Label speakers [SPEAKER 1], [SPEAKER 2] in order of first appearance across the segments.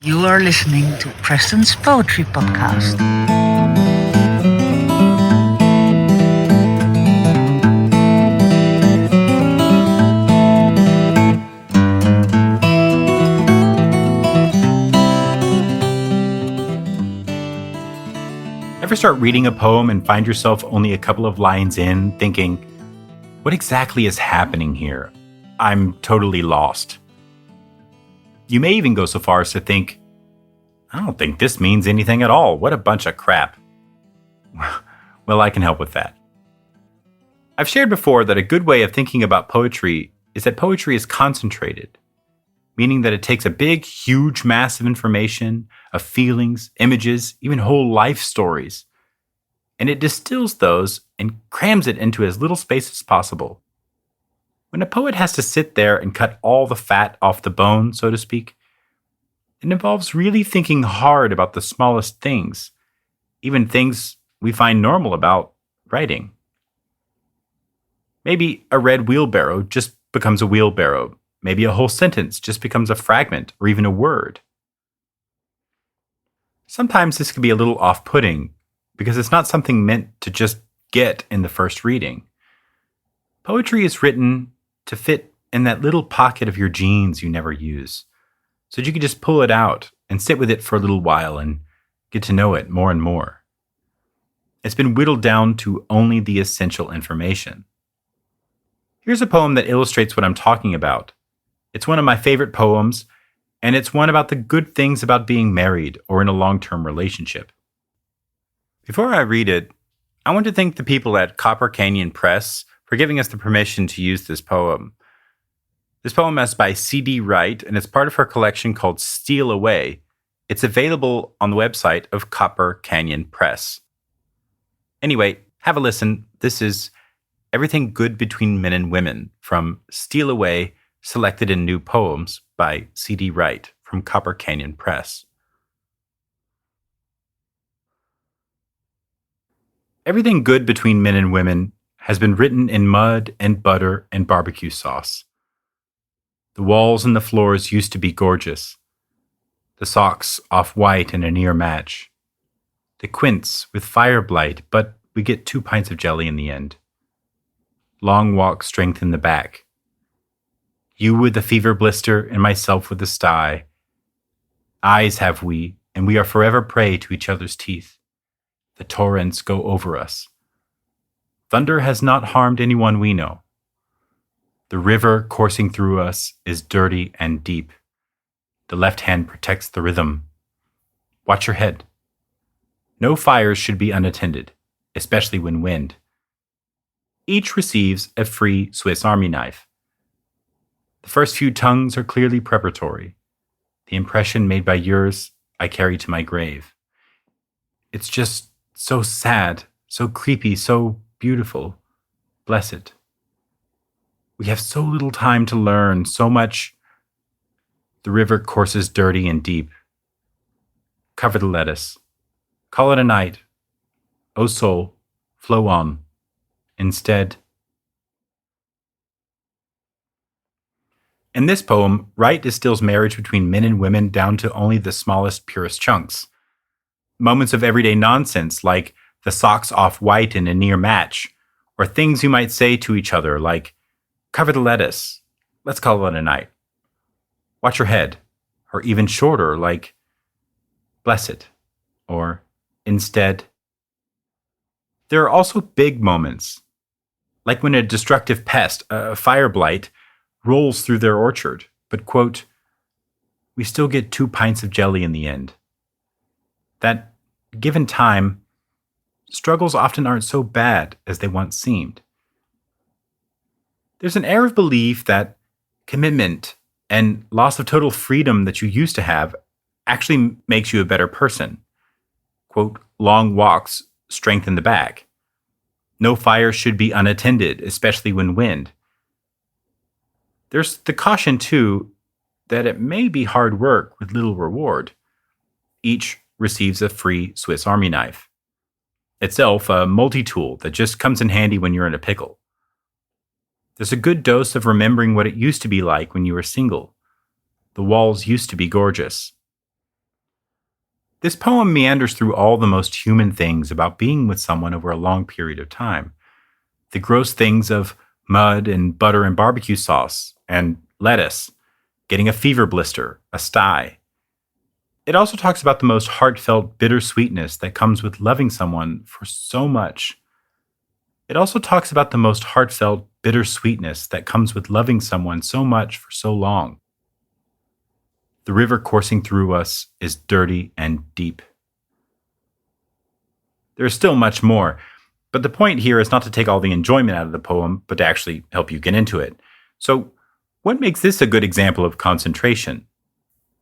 [SPEAKER 1] You are listening to Preston's Poetry Podcast.
[SPEAKER 2] Ever start reading a poem and find yourself only a couple of lines in, thinking, what exactly is happening here? I'm totally lost. You may even go so far as to think, I don't think this means anything at all. What a bunch of crap. Well, I can help with that. I've shared before that a good way of thinking about poetry is that poetry is concentrated, meaning that it takes a big, huge mass of information, of feelings, images, even whole life stories, and it distills those and crams it into as little space as possible. When a poet has to sit there and cut all the fat off the bone, so to speak, it involves really thinking hard about the smallest things, even things we find normal about writing. Maybe a red wheelbarrow just becomes a wheelbarrow. Maybe a whole sentence just becomes a fragment or even a word. Sometimes this can be a little off-putting because it's not something meant to just get in the first reading. Poetry is written to fit in that little pocket of your jeans you never use, so that you can just pull it out and sit with it for a little while and get to know it more and more. It's been whittled down to only the essential information. Here's a poem that illustrates what I'm talking about. It's one of my favorite poems, and it's one about the good things about being married or in a long-term relationship. Before I read it, I want to thank the people at Copper Canyon Press for giving us the permission to use this poem. This poem is by C.D. Wright, and it's part of her collection called Steal Away. It's available on the website of Copper Canyon Press. Anyway, have a listen. This is Everything Good Between Men and Women from Steal Away, selected in New Poems by C.D. Wright from Copper Canyon Press. Everything good between men and women has been written in mud and butter and barbecue sauce. The walls and the floors used to be gorgeous. The socks off-white and a near match. The quince with fire blight, but we get 2 pints of jelly in the end. Long walk strengthen the back. You with the fever blister and myself with the sty. Eyes have we, and we are forever prey to each other's teeth. The torrents go over us. Thunder has not harmed anyone we know. The river coursing through us is dirty and deep. The left hand protects the rhythm. Watch your head. No fires should be unattended, especially when wind. Each receives a free Swiss Army knife. The first few tongues are clearly preparatory. The impression made by yours I carry to my grave. It's just so sad, so creepy, so beautiful. Bless it. We have so little time to learn, so much. The river courses dirty and deep. Cover the lettuce. Call it a night. O soul, flow on. Instead. In this poem, Wright distills marriage between men and women down to only the smallest, purest chunks. Moments of everyday nonsense like the socks off-white in a near match, or things you might say to each other like, cover the lettuce, let's call it a night. Watch your head, or even shorter like, bless it, or instead. There are also big moments, like when a destructive pest, a fire blight, rolls through their orchard, but, quote, we still get 2 pints of jelly in the end. That, given time, struggles often aren't so bad as they once seemed. There's an air of belief that commitment and loss of total freedom that you used to have actually makes you a better person. Quote, long walks strengthen the back. No fire should be unattended, especially when wind. There's the caution, too, that it may be hard work with little reward. Each receives a free Swiss Army knife. Itself a multi-tool that just comes in handy when you're in a pickle. There's a good dose of remembering what it used to be like when you were single. The walls used to be gorgeous. This poem meanders through all the most human things about being with someone over a long period of time. The gross things of mud and butter and barbecue sauce and lettuce, getting a fever blister, a sty. It also talks about the most heartfelt bittersweetness that comes with loving someone for so much. It also talks about the most heartfelt bittersweetness that comes with loving someone so much for so long. The river coursing through us is dirty and deep. There is still much more, but the point here is not to take all the enjoyment out of the poem, but to actually help you get into it. So, what makes this a good example of concentration?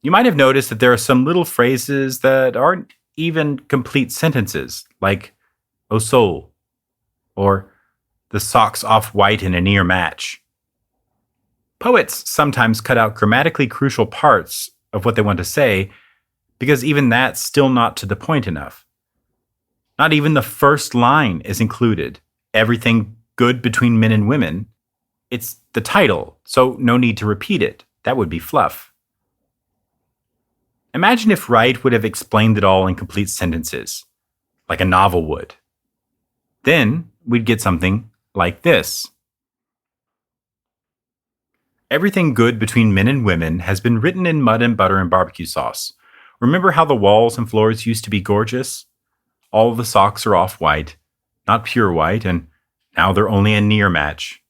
[SPEAKER 2] You might have noticed that there are some little phrases that aren't even complete sentences, like, "oh soul," or "the socks off white in a near match." Poets sometimes cut out grammatically crucial parts of what they want to say, because even that's still not to the point enough. Not even the first line is included. Everything good between men and women. It's the title, so no need to repeat it. That would be fluff. Imagine if Wright would have explained it all in complete sentences, like a novel would. Then we'd get something like this. Everything good between men and women has been written in mud and butter and barbecue sauce. Remember how the walls and floors used to be gorgeous? All the socks are off-white, not pure white, and now they're only a near match.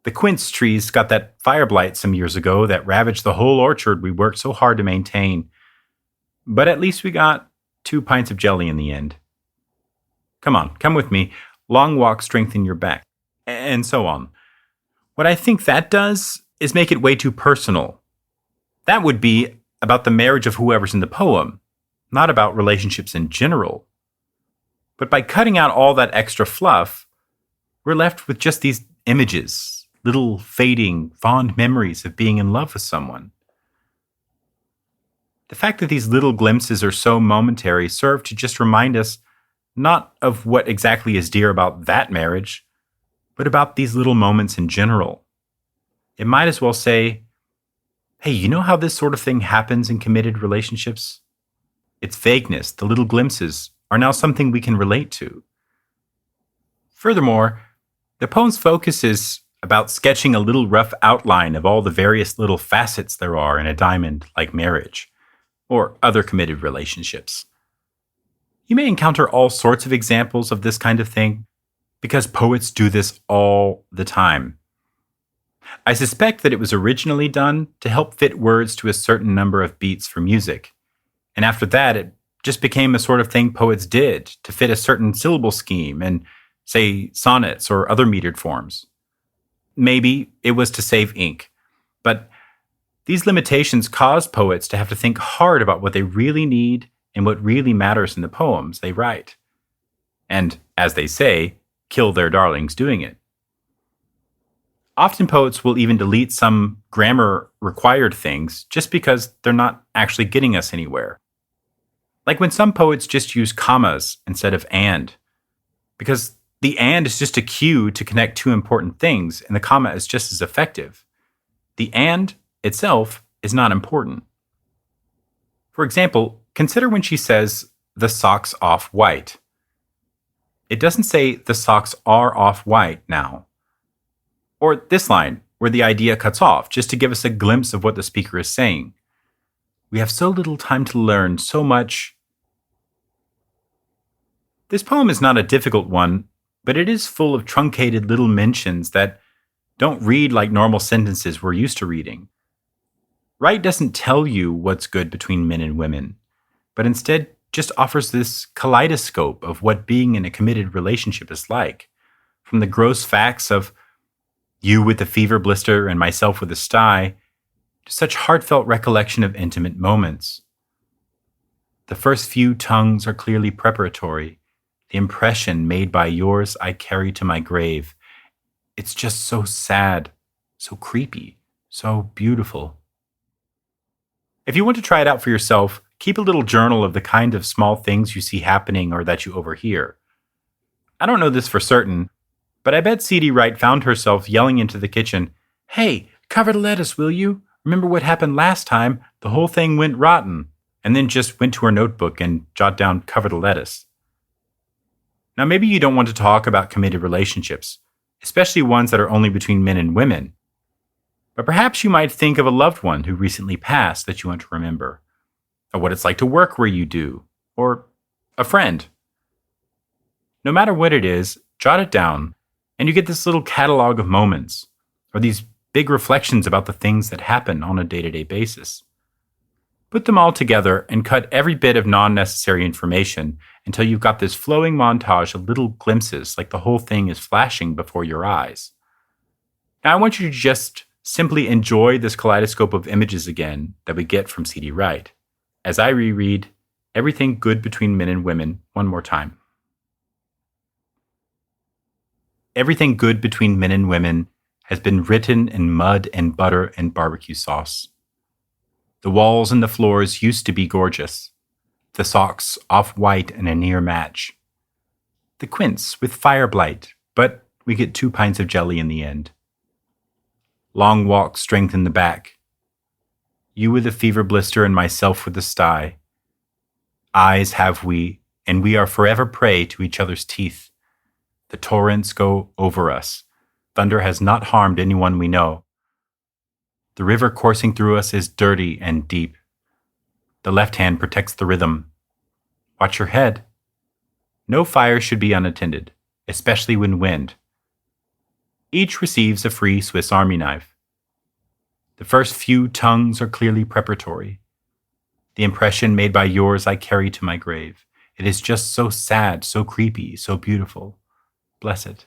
[SPEAKER 2] The quince trees got that fire blight some years ago that ravaged the whole orchard we worked so hard to maintain. But at least we got 2 pints of jelly in the end. Come on, come with me. Long walks strengthen your back. And so on. What I think that does is make it way too personal. That would be about the marriage of whoever's in the poem, not about relationships in general. But by cutting out all that extra fluff, we're left with just these images, little fading, fond memories of being in love with someone. The fact that these little glimpses are so momentary serve to just remind us not of what exactly is dear about that marriage, but about these little moments in general. It might as well say, hey, you know how this sort of thing happens in committed relationships? Its vagueness, the little glimpses, are now something we can relate to. Furthermore, the poem's focus is about sketching a little rough outline of all the various little facets there are in a diamond like marriage, or other committed relationships. You may encounter all sorts of examples of this kind of thing, because poets do this all the time. I suspect that it was originally done to help fit words to a certain number of beats for music, and after that it just became a sort of thing poets did to fit a certain syllable scheme in, say, sonnets or other metered forms. Maybe it was to save ink, but these limitations caused poets to have to think hard about what they really need and what really matters in the poems they write. And, as they say, kill their darlings doing it. Often poets will even delete some grammar-required things just because they're not actually getting us anywhere. Like when some poets just use commas instead of and, because the and is just a cue to connect two important things, and the comma is just as effective. The and itself is not important. For example, consider when she says, the socks off white. It doesn't say the socks are off white now. Or this line, where the idea cuts off, just to give us a glimpse of what the speaker is saying. We have so little time to learn so much. This poem is not a difficult one, but it is full of truncated little mentions that don't read like normal sentences we're used to reading. Wright doesn't tell you what's good between men and women, but instead just offers this kaleidoscope of what being in a committed relationship is like, from the gross facts of you with the fever blister and myself with a sty, to such heartfelt recollection of intimate moments. The first few tongues are clearly preparatory. The impression made by yours I carry to my grave. It's just so sad, so creepy, so beautiful. If you want to try it out for yourself, keep a little journal of the kind of small things you see happening or that you overhear. I don't know this for certain, but I bet C.D. Wright found herself yelling into the kitchen, "Hey, cover the lettuce, will you? Remember what happened last time? The whole thing went rotten." and then just went to her notebook and jot down cover the lettuce. Now, maybe you don't want to talk about committed relationships, especially ones that are only between men and women. But perhaps you might think of a loved one who recently passed that you want to remember, or what it's like to work where you do, or a friend. No matter what it is, jot it down, and you get this little catalog of moments, or these big reflections about the things that happen on a day-to-day basis. Put them all together and cut every bit of non-necessary information until you've got this flowing montage of little glimpses like the whole thing is flashing before your eyes. Now I want you to just simply enjoy this kaleidoscope of images again that we get from C.D. Wright as I reread Everything Good Between Men and Women one more time. Everything good between men and women has been written in mud and butter and barbecue sauce. The walls and the floors used to be gorgeous. The socks off-white and a near match. The quince with fire blight, but we get 2 pints of jelly in the end. Long walks strengthen the back. You with a fever blister and myself with a sty. Eyes have we, and we are forever prey to each other's teeth. The torrents go over us. Thunder has not harmed anyone we know. The river coursing through us is dirty and deep. The left hand protects the rhythm. Watch your head. No fire should be unattended, especially when wind. Each receives a free Swiss Army knife. The first few tongues are clearly preparatory. The impression made by yours I carry to my grave. It is just so sad, so creepy, so beautiful. Bless it.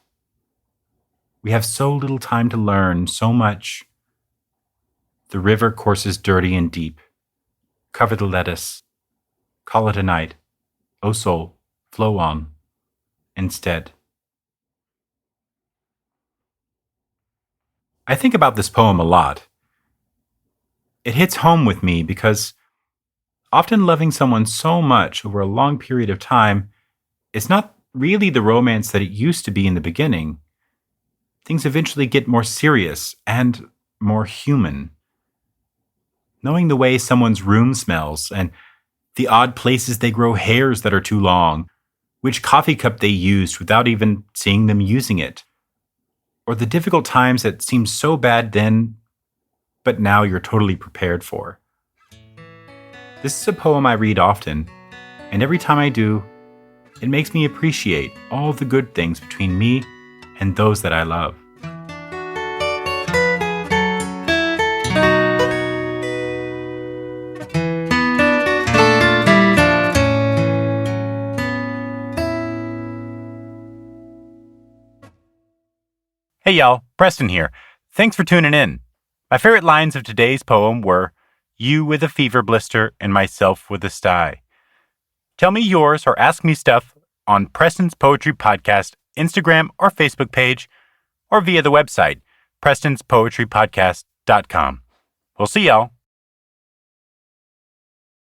[SPEAKER 2] We have so little time to learn, so much. The river courses dirty and deep. Cover the lettuce. Call it a night. O soul, flow on. Instead. I think about this poem a lot. It hits home with me because often loving someone so much over a long period of time is not really the romance that it used to be in the beginning. Things eventually get more serious and more human. Knowing the way someone's room smells and the odd places they grow hairs that are too long, which coffee cup they used without even seeing them using it, or the difficult times that seemed so bad then, but now you're totally prepared for. This is a poem I read often, and every time I do, it makes me appreciate all the good things between me and those that I love. Hey y'all, Preston here. Thanks for tuning in. My favorite lines of today's poem were, "You with a fever blister and myself with a sty." Tell me yours or ask me stuff on Preston's Poetry Podcast Instagram or Facebook page, or via the website, prestonspoetrypodcast.com. We'll see y'all.